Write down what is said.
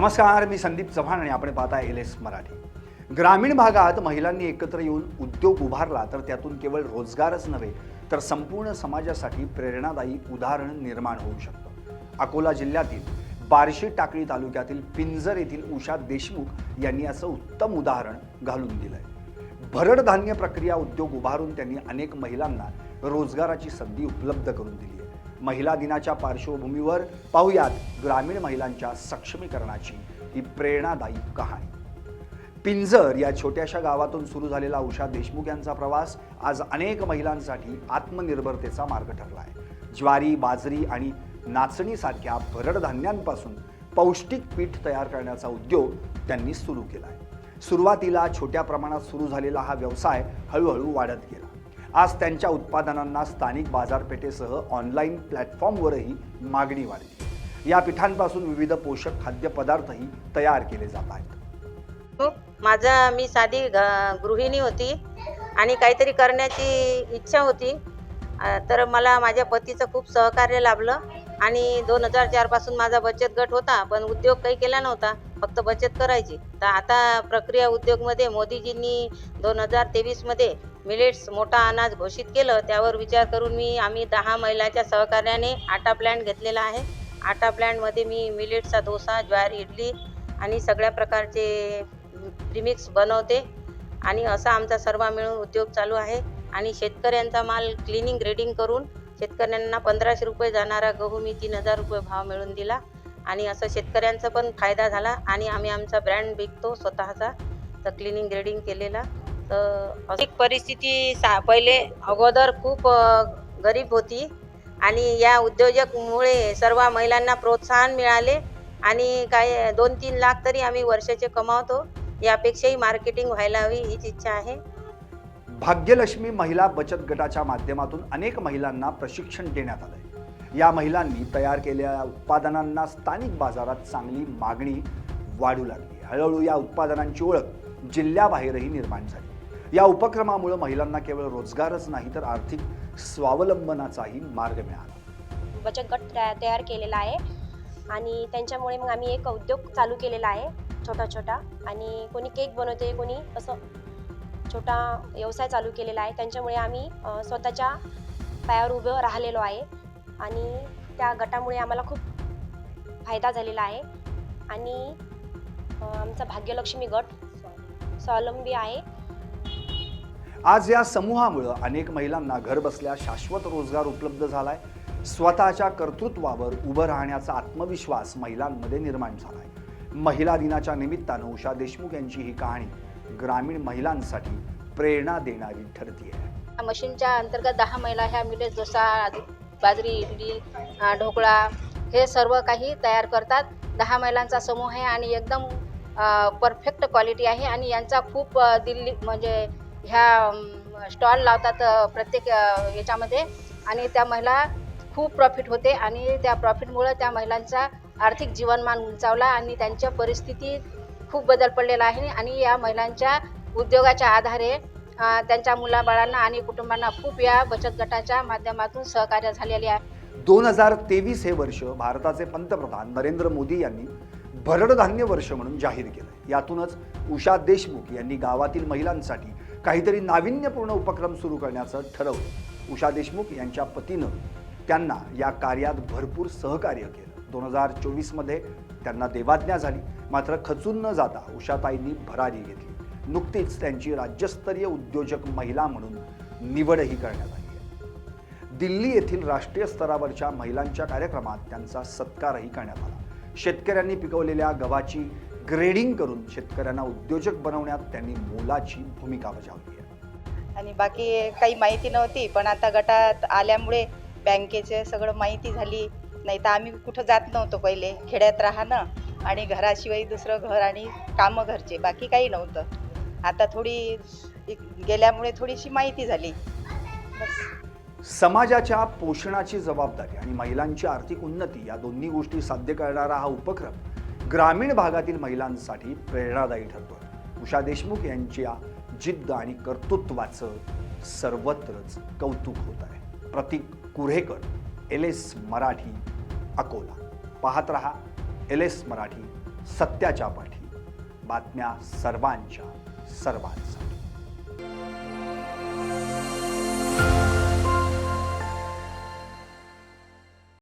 नमस्कार, मी संदीप चव्हाण आणि आपण पाहताय एलएस मराठी। ग्रामीण भागात महिलांनी एकत्र येऊन उद्योग उभारला तर त्यातून केवळ रोजगारच नव्हे तर संपूर्ण समाजासाठी प्रेरणादायी उदाहरण निर्माण होऊ शकतं। अकोला जिल्ह्यातील बार्शी टाकळी तालुक्यातील पिंजर येथील उषा देशमुख यांनी असं उत्तम उदाहरण घालून दिलंय। भरड धान्य प्रक्रिया उद्योग उभारून त्यांनी अनेक महिलांना रोजगाराची संधी उपलब्ध करून दिली आहे। महिला दिनाच्या पार्श्वभूमीवर पाहूयात ग्रामीण महिलांच्या सक्षमीकरणाची ही प्रेरणादायी कहाणी। पिंजर या छोट्याशा गावातून सुरू झालेला उषा देशमुख यांचा प्रवास आज अनेक महिलांसाठी आत्मनिर्भरतेचा मार्ग ठरला आहे। ज्वारी, बाजरी आणि नाचणीसारख्या भरड धान्यांपासून पौष्टिक पीठ तयार करण्याचा उद्योग त्यांनी सुरू केला आहे। सुरुवातीला छोट्या प्रमाणात सुरू झालेला हा व्यवसाय हळूहळू वाढत गेला। आज त्यांच्या उत्पादनांना स्थानिक बाजारपेठेसह ऑनलाईन प्लॅटफॉर्मवरही मागणी वाढली। या पिठांपासून विविध पोषक खाद्यपदार्थही तयार केले जात आहेत। मी साधी गृहिणी होती आणि काहीतरी करण्याची इच्छा होती, तर मला माझ्या पतीचं खूप सहकार्य लाभलं आणि 2004 पासून माझा बचत गट होता, पण उद्योग काही केला नव्हता, फक्त बचत करायची। तर आता प्रक्रिया उद्योगमध्ये मोदीजींनी 2023 मध्ये मिलेट्स मोठा अनाज घोषित केलं। त्यावर विचार करून आम्ही 10 महिलांच्या सहकार्याने आटा प्लॅन्ट घेतलेला आहे। आटा प्लॅन्टमध्ये मी मिलेट्सचा डोसा, ज्वारी, इडली आणि सगळ्या प्रकारचे प्रीमिक्स बनवते आणि असा आमचा सर्व मिळून उद्योग चालू आहे। आणि शेतकऱ्यांचा माल क्लिनिंग ग्रेडिंग करून शेतकऱ्यांना 1500 रुपये जाणारा गहू मी 3000 रुपये भाव मिळून दिला आणि असं शेतकऱ्यांचा पण फायदा झाला आणि आम्ही आमचा ब्रँड विकतो स्वतःचा, तर क्लिनिंग ग्रेडिंग केलेला। तर आर्थिक परिस्थिती पहिले अगोदर खूप गरीब होती आणि या उद्योजकमुळे सर्व महिलांना प्रोत्साहन मिळाले आणि काय 2-3 लाख तरी आम्ही वर्षाचे कमावतो। यापेक्षाही मार्केटिंग व्हायला हवी हीच इच्छा आहे। भाग्यलक्ष्मी महिला बचत गटाच्या माध्यमातून अनेक महिलांना प्रशिक्षण देण्यात आले। या महिलांनी तयार केलेल्या उत्पादनांना स्थानिक बाजारात चांगली मागणी वाढू लागली। हळूहळू या उत्पादनांची ओळख जिल्ह्याबाहेरही निर्माण झाली। या उपक्रमामुळे महिलांना केवळ रोजगारच नाही तर आर्थिक स्वावलंबनाचाही मार्ग मिळाला। बचत गट तयार केलेला आहे आणि त्यांच्यामुळे मग आम्ही एक उद्योग चालू केलेला आहे छोटा आणि कोणी केक बनवते, कोणी असं छोटा व्यवसाय चालू केलेला आहे। त्यांच्यामुळे आम्ही स्वतःच्या पायावर उभं राहिलेलो आहे आणि त्या गटामुळे आम्हाला खूप फायदा झालेला आहे आणि आमचा भाग्यलक्ष्मी गट स्वावलंबी आहे। आज या समूहामुळे अनेक महिलांना घरबसल्या शाश्वत रोजगार उपलब्ध झालाय। स्वतःच्या कर्तृत्वावर उभं राहण्याचा आत्मविश्वास महिलांमध्ये निर्माण झालाय। महिला दिनाच्या निमित्तानं उषा देशमुख यांची ही कहाणी ग्रामीण महिलांसाठी प्रेरणा देणारी ठरती आहे। मशीनच्या अंतर्गत 10 महिला ह्या मिलेट्स, डोसा, बाजरी, इडली, ढोकळा हे सर्व काही तयार करतात। 10 महिलांचा समूह आहे आणि एकदम परफेक्ट क्वालिटी आहे आणि यांचा खूप दिल्ली म्हणजे ह्या स्टॉल लावतात प्रत्येक याच्यामध्ये आणि त्या महिला खूप प्रॉफिट होते आणि त्या प्रॉफिटमुळे त्या महिलांचा आर्थिक जीवनमान उंचावला आणि त्यांच्या परिस्थितीत खूप बदल पडलेला आहे आणि या महिलांच्या उद्योगाच्या आधारे त्यांच्या मुलाबाळांना आणि कुटुंबांना खूप या बचत गटाच्या माध्यमातून सहकार्य झालेले आहे। 2023 हे वर्ष भारताचे पंतप्रधान नरेंद्र मोदी यांनी भरड धान्य वर्ष म्हणून जाहीर केलं। यातूनच उषा देशमुख यांनी गावातील महिलांसाठी काहीतरी नाविन्यपूर्ण उपक्रम सुरू करण्याचं ठरवलं। उषा देशमुख यांच्या पतीनं त्यांना या कार्यात भरपूर सहकार्य केलं। 2024 मध्ये त्यांना देवाज्ञा झाली, मात्र खचून न जाता उषाताईंनी भरारी घेतली। नुकतीच त्यांची राज्यस्तरीय उद्योजक महिला म्हणून निवडही करण्यात आली आहे। दिल्ली येथील राष्ट्रीय स्तरावरच्या महिलांच्या कार्यक्रमात त्यांचा सत्कारही करण्यात आला। शेतकऱ्यांनी पिकवलेल्या गव्हाची ग्रेडिंग करून शेतकऱ्यांना उद्योजक बनवण्यात त्यांनी मोलाची भूमिका बजावली आहे। आणि बाकी काही माहिती नव्हती, पण आता गटात आल्यामुळे बँकेचे सगळं माहिती झाली। नाही तर आम्ही कुठं जात नव्हतो, पहिले खेड्यात राहणं आणि घराशिवाय दुसरं घर आणि कामं घरचे, बाकी काही नव्हतं। आता थोडी गेल्यामुळे थोडीशी माहिती झाली बस। समाजाच्या पोषणाची जबाबदारी आणि महिलांची आर्थिक उन्नती या दोन्ही गोष्टी साध्य करणारा हा उपक्रम ग्रामीण भागातील महिलांसाठी प्रेरणादायी ठरतोय। उषा देशमुख यांच्या जिद्द आणि कर्तृत्वाचं सर्वत्रच कौतुक होत आहे। प्रतीक कुऱ्हेकर, एलएस मराठी, अकोला। पाहत रहा एलएस मराठी, सत्याच्या पाठी, बातम्या सर्वांच्या सर्वांसाठी.